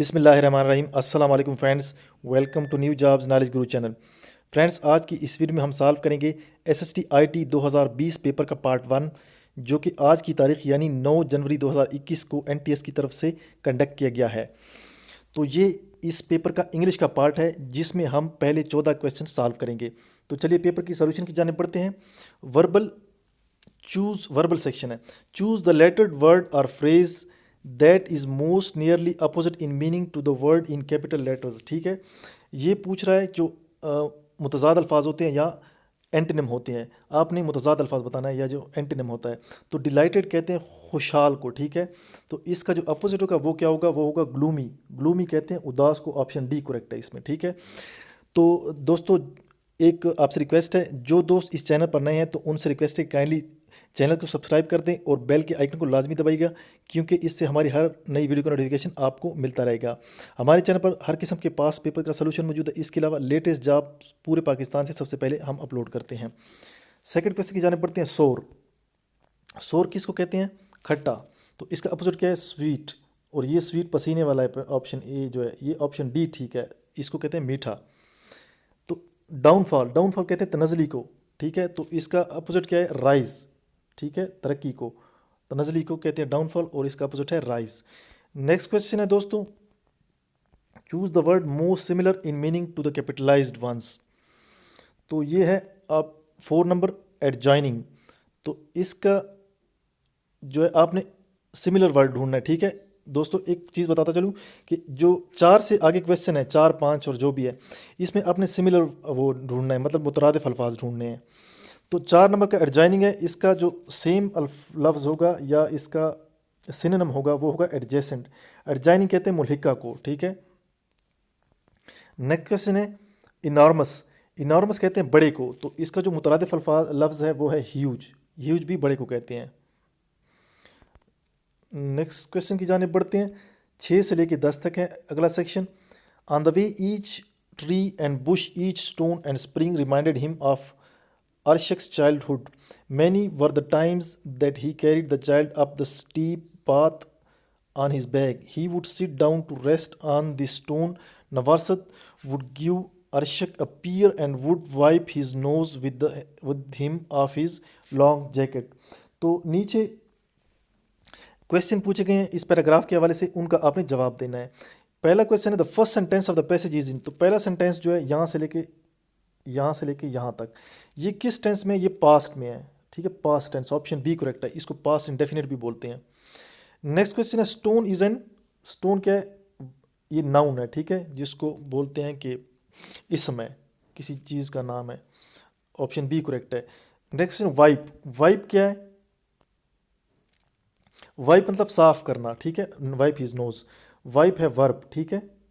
बिस्मिल्लाहिर्रहमानिर्रहीम। अस्सलाम वालेकुम friends, welcome to new jobs knowledge guru channel. Friends, आज की इस वीडियो में हम सॉल्व करेंगे एसएसटी आईटी 2020 पेपर का पार्ट 1, जो कि आज की तारीख यानी 9 जनवरी 2021 को एनटीएस की तरफ से कंडक्ट किया गया है। तो ये इस पेपर का इंग्लिश का पार्ट है, जिसमें हम पहले 14 क्वेश्चन सॉल्व करेंगे। तो चलिए पेपर की सोल्यूशन की जाने पढ़ते हैं। वर्बल सेक्शन है। चूज द लेटर्ड वर्ड और phrase that is most nearly opposite in meaning to the word in capital letters. ठीक है, ये पूछ रहा है जो मुतज़ाद अल्फाज होते हैं या एंटोनिम होते हैं, आपने मुतज़ाद अल्फाज बताना है या जो एंटोनिम होता है। तो डिलाइटेड कहते हैं खुशहाल को। ठीक है, तो इसका जो अपोजिट होगा वो क्या होगा, वो होगा ग्लूमी। ग्लूमी कहते हैं उदास को। ऑप्शन डी करेक्ट है इसमें। ठीक है, तो दोस्तों एक आपसे रिक्वेस्ट है, जो दोस्त इस चैनल पर नए हैं तो उनसे रिक्वेस्ट है काइंडली चैनल को सब्सक्राइब कर दें और बेल के आइकन को लाजमी दबाइएगा, क्योंकि इससे हमारी हर नई वीडियो का नोटिफिकेशन आपको मिलता रहेगा। हमारे चैनल पर हर किस्म के पास पेपर का सलूशन मौजूद है। इसके अलावा लेटेस्ट जॉब पूरे पाकिस्तान से सबसे पहले हम अपलोड करते हैं। सेकंड क्वेश्चन की जाने पड़ते हैं। शोर। शोर किसको कहते हैं? खट्टा। तो इसका अपोजिट क्या है? स्वीट। और ये स्वीट पसीने वाला है, ऑप्शन ए जो है, ये ऑप्शन डी ठीक है, इसको कहते हैं मीठा। तो डाउनफॉल, डाउनफॉल कहते हैं तनजली को। ठीक है, तो इसका अपोजिट क्या है? राइज। ठीक है, तरक्की को, तनजली को कहते हैं डाउनफॉल, और इसका अपोजिट है राइज। नेक्स्ट क्वेश्चन है दोस्तों, choose the word most similar in meaning to the capitalized ones. तो ये है आप 4 नंबर एडजॉइनिंग। तो इसका जो है आपने सिमिलर वर्ड ढूंढना है। ठीक है दोस्तों, एक चीज़ बताता चलूँ कि जो 4 से आगे क्वेश्चन है, 4, 5 और जो भी है, इसमें आपने सिमिलर वो ढूंढना है, मतलब मुतरादिफ अल्फाज ढूंढने हैं। तो 4 नंबर का एडजॉइनिंग है, इसका जो सेम लफ्ज़ होगा या इसका सिनोनिम होगा वो होगा एडजेसेंट। एडजॉइनिंग कहते हैं मुल्हिका को। ठीक है, नेक्स्ट क्वेश्चन है इनॉर्मस। इनॉर्मस कहते हैं बड़े को। तो इसका जो मुतरादिफ अल्फाज लफ्ज़ है वो है ह्यूज। ह्यूज भी बड़े को कहते हैं। नेक्स्ट क्वेश्चन की जाने बढ़ते हैं। 6 से लेके 10 तक है अगला section. On the way each tree and Bush, each stone and spring reminded him of Arshak's childhood. Many were the times that he carried the child up the steep path on his back. He would sit down to rest on the stone. Navarsat would give Arshak a peer and would wipe his nose with him of his long jacket. तो नीचे question पूछे गए हैं इस paragraph के हवाले से, उनका आपने जवाब देना है। पहला क्वेश्चन है the first sentence of the passage is in. तो पहला सेंटेंस जो है यहाँ से लेके यहाँ तक, ये किस टेंस में? ये पास्ट में है। ठीक है, past tense, option B correct है। इसको पास्ट इंडेफिनिट भी बोलते हैं। नेक्स्ट क्वेश्चन है स्टोन इज एन। स्टोन क्या है? ये नाउन है। ठीक है, जिसको बोलते हैं कि इसम है, किसी चीज़ का नाम है। ऑप्शन बी करेक्ट है। Next question wipe. वाइप क्या है? वाइप मतलब साफ करना। ठीक है, वाइप हिज नोज। वाइप है वर्ब। ठीक है,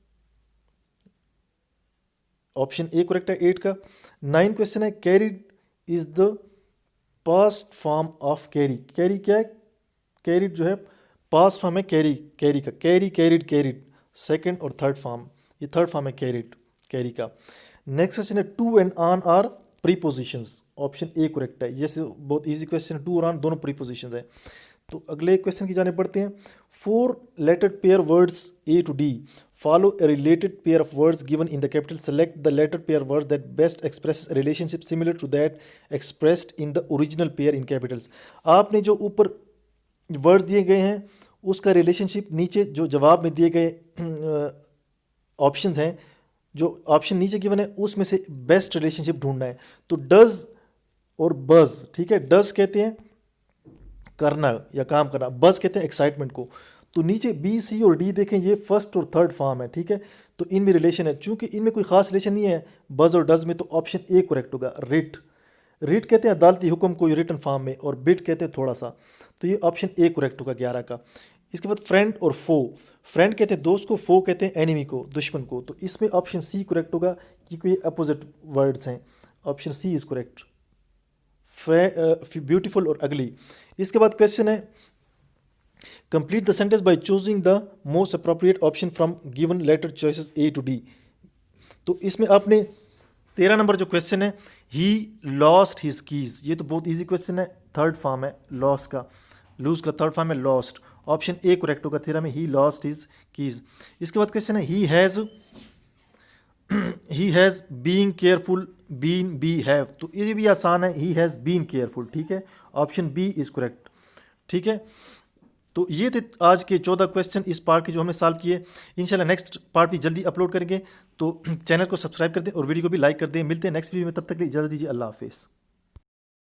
ऑप्शन ए करेक्ट है 8 का। 9 क्वेश्चन है carried is the past form of carry. Carry क्या है? कैरिड जो है पास्ट फॉर्म है कैरी। कैरी का कैरी, कैरिड, कैरिड सेकंड और थर्ड फॉर्म, ये थर्ड फॉर्म है कैरिड, कैरी का। नेक्स्ट क्वेश्चन है to and on are prepositions. Option A correct है। ये बहुत इजी क्वेश्चन है, टू और ऑन दोनों प्रीपोजिशंस है। तो अगले क्वेश्चन की जाने पड़ते हैं। 4 lettered pair words A to D follow a related pair of words given in the capital. Select the lettered pair words that best express a relationship similar to that expressed in the original pair in capitals. आपने जो ऊपर words दिए गए हैं उसका relationship नीचे जो जवाब में दिए गए ऑप्शंस हैं, जो ऑप्शन नीचे गिवन है उसमें से बेस्ट रिलेशनशिप ढूंढना है। तो डज और बज। ठीक है, डज कहते हैं करना या काम करना, बस कहते हैं एक्साइटमेंट को। तो नीचे बी, सी और डी देखें, ये फर्स्ट और थर्ड फॉर्म है। ठीक है, तो इनमें रिलेशन है, चूंकि इनमें कोई खास रिलेशन नहीं है बज और डज में, तो ऑप्शन ए करेक्ट होगा। रिट। रिट कहते हैं अदालती हुक्म को रिटन फॉर्म में, और बिट कहते हैं थोड़ा सा, तो ये ऑप्शन ए करेक्ट होगा 11 का। इसके बाद फ्रेंड और फो। फ्रेंड कहते हैं दोस्त को, फो कहते हैं एनिमी को, दुश्मन को। तो इसमें ऑप्शन सी करेक्ट होगा, क्योंकि ये अपोजिट वर्ड्स हैं। Option C is correct, beautiful और अगली। इसके बाद क्वेश्चन है complete the sentence by choosing the most appropriate option from given letter choices A to D. तो इसमें आपने 13 नंबर जो क्वेश्चन है, ही लॉस्ट हिज कीज, ये तो बहुत इजी क्वेश्चन है, थर्ड फॉर्म है लॉस का, लूज का थर्ड फॉर्म है लॉस्ट। ऑप्शन ए करेक्ट होगा 13 में, ही लॉस्ट हिज कीज़। इसके बाद क्वेश्चन है he has being careful been be have, तो ये भी आसान है, ही हैज़ बीन केयरफुल, ठीक है, ऑप्शन बी इज़ करेक्ट, ठीक है। तो ये थे आज के 14 क्वेश्चन इस पार्ट के जो हमने सॉल्व किए। इंशाल्लाह नेक्स्ट पार्ट भी जल्दी अपलोड करेंगे, तो चैनल को सब्सक्राइब कर दें और वीडियो को भी लाइक कर दें। मिलते हैं नेक्स्ट वीडियो में, तब तक के लिए इजाज़त दीजिए, अल्लाह हाफिज़।